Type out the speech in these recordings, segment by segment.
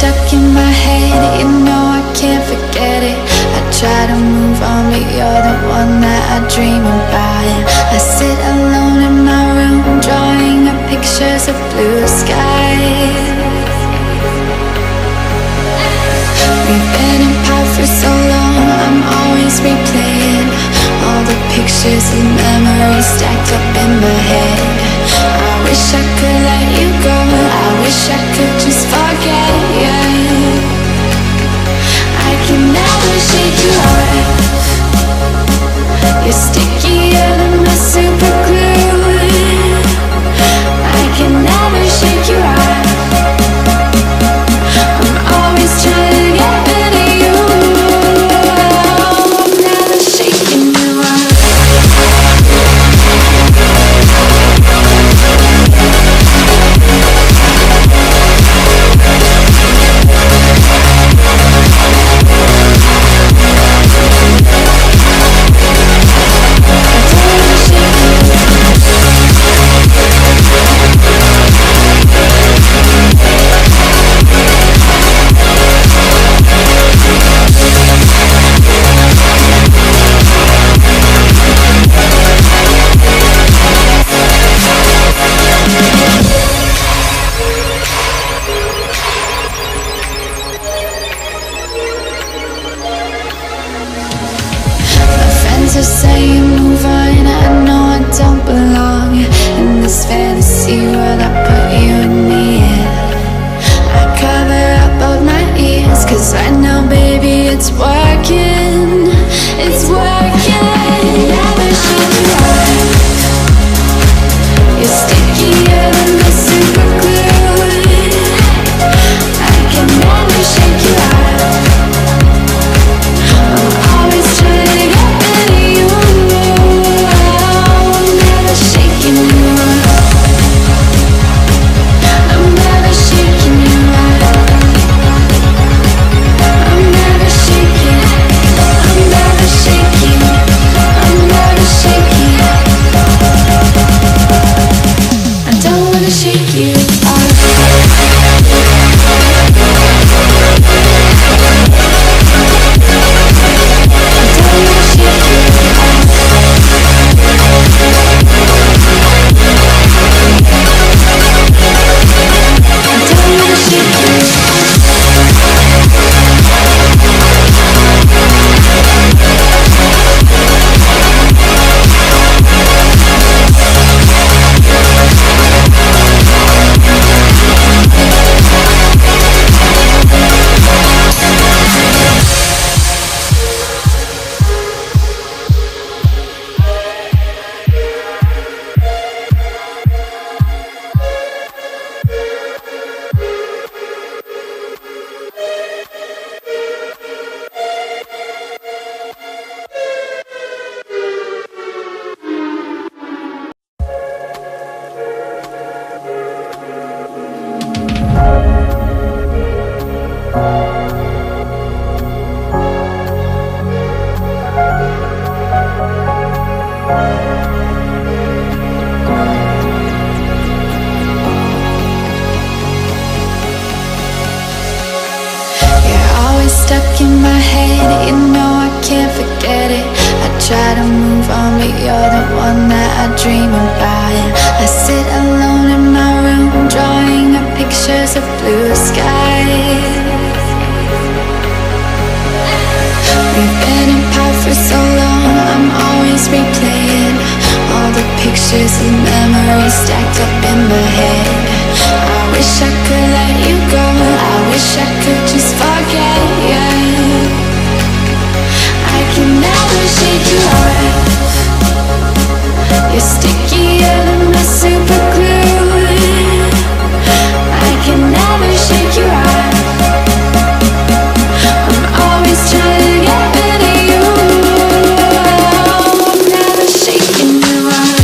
stuck in my head, you know I can't forget it. I try to move on, but you're the one that I dream about. I sit alone in my room, drawing up pictures of blue skies. We've been apart for so long, I'm always replaying all the pictures and memories stacked up in my head. I wish I could let you go, I wish I could just forget you. I can never shake you off, you're stickier than my super glue. I can never shake you off, I'm always trying to get rid of you. I'm never shaking you off. To say move on, I know I don't belong in this fantasy world I put you and me in. I cover up both my ears, cause I know baby it's working, it's working. Never shake you off, you're stickier than the super glue. I can never shake you off, I'm always trying to get rid of you. I'm never shaking you off, I'm never shaking you off, I'm never shaking, I'm never shaking, I'm never shaking. I don't wanna shake you off. Stuck in my head, you know I can't forget it. I try to move on, but you're the one that I dream about. I sit alone in my room, drawing up pictures of blue skies. We've been apart for so long, I'm always replaying all the pictures and memories stacked up in my head. I wish I could let you go, I wish I could just forget you. I can never shake you off, you're stickier than my super glue. I can never shake you off, I'm always trying to get rid of you. I'm never shaking you off.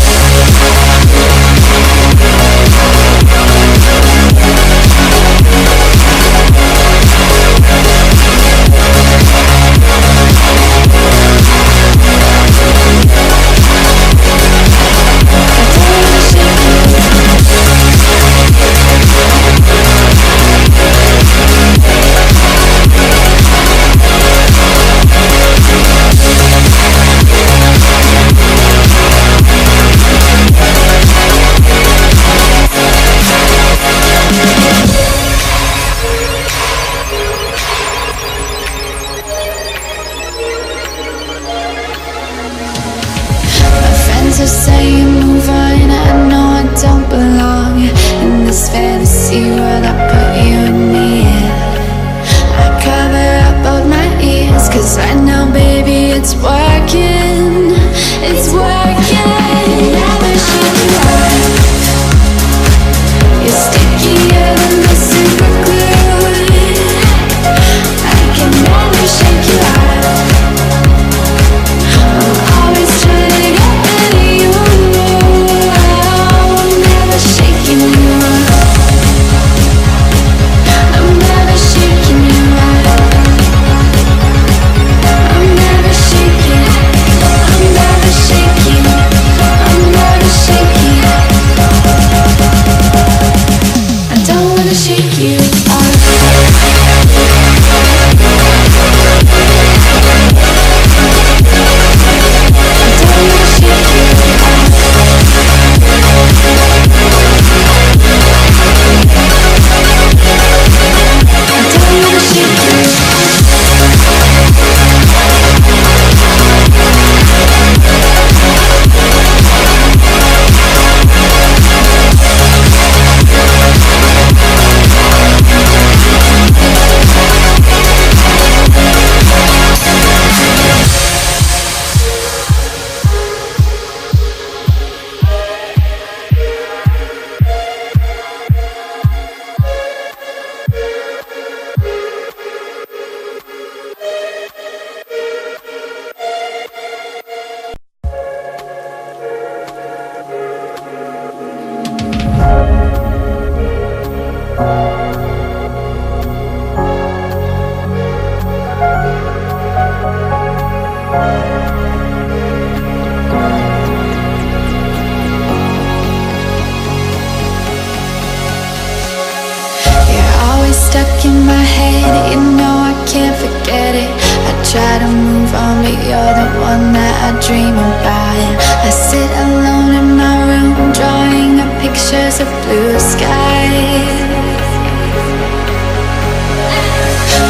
try to move on, but you're the one that I dream about. I sit alone in my room, drawing up pictures of blue skies.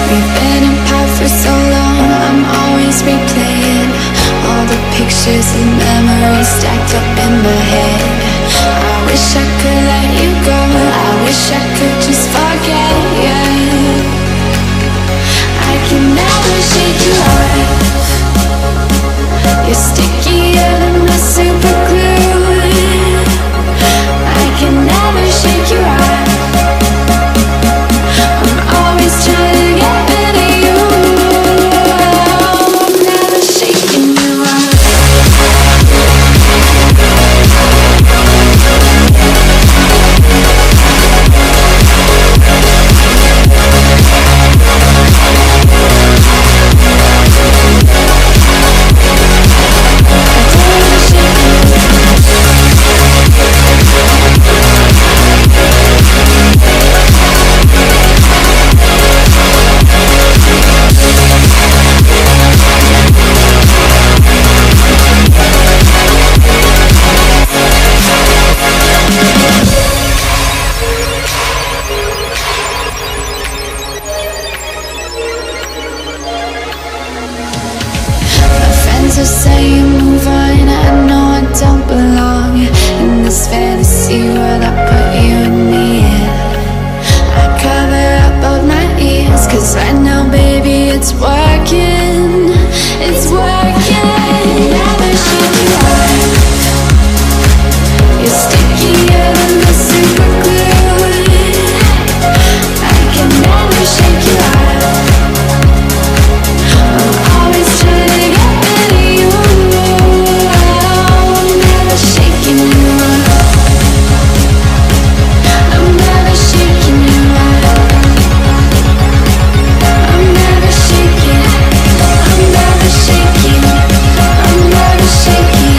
We've been apart for so long, I'm always replaying all the pictures and memories stacked up in my head. I wish I could let you go, I wish I could just forget you. I can never shake you off. You're stickier than my super glue. I can never shake you off. I'm always trying to get rid of you. I'm never shaking you off. Are saying move on, I know I don't belong in this fantasy world. I put you in the air. I cover up both my ears, cause right now baby it's working. It's working. Never shake you off. You're stickier than the super glue. I can never shake you off. I'm always trying to get rid of you. I'm never shaking you off. I'm never shaking you off. I'm never shaking. I'm never shaking. I'm never shaking.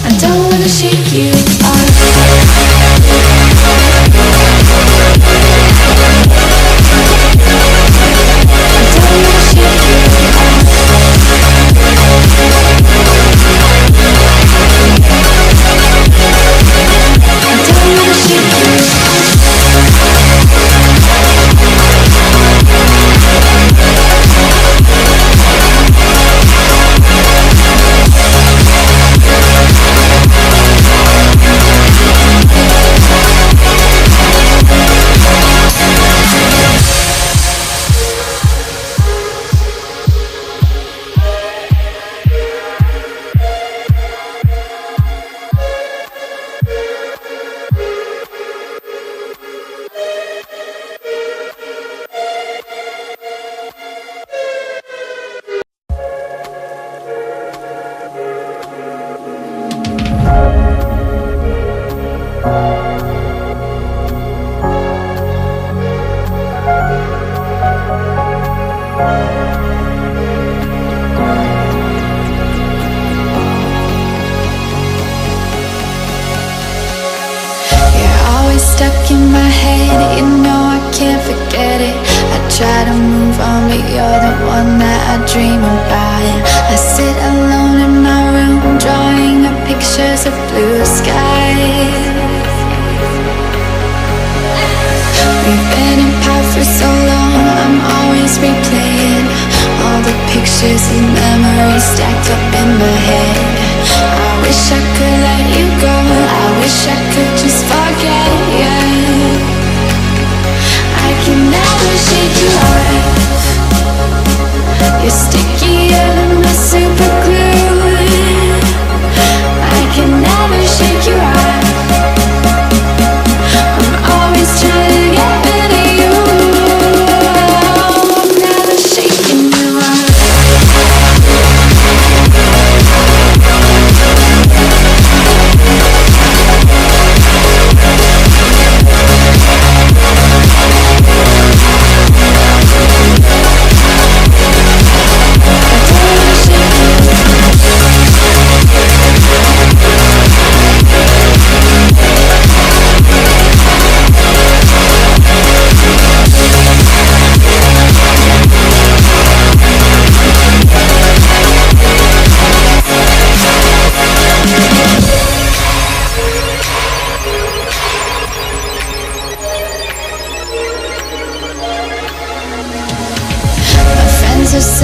I don't wanna shake you off. Stuck in my head, you know I can't forget it. I try to move on, but you're the one that I dream about. I sit alone in my room, drawing up pictures of blue skies. We've been apart for so long, I'm always replaying all the pictures and memories stacked up in my head. I wish I could let you go, I wish I could just forget you. I can never shake you off. You're stickier than my super glue. I can never shake you off. I'm always trying to get rid of you. I'm never shaking you off.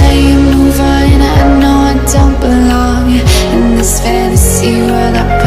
say you move on, I know I don't belong in this fantasy world I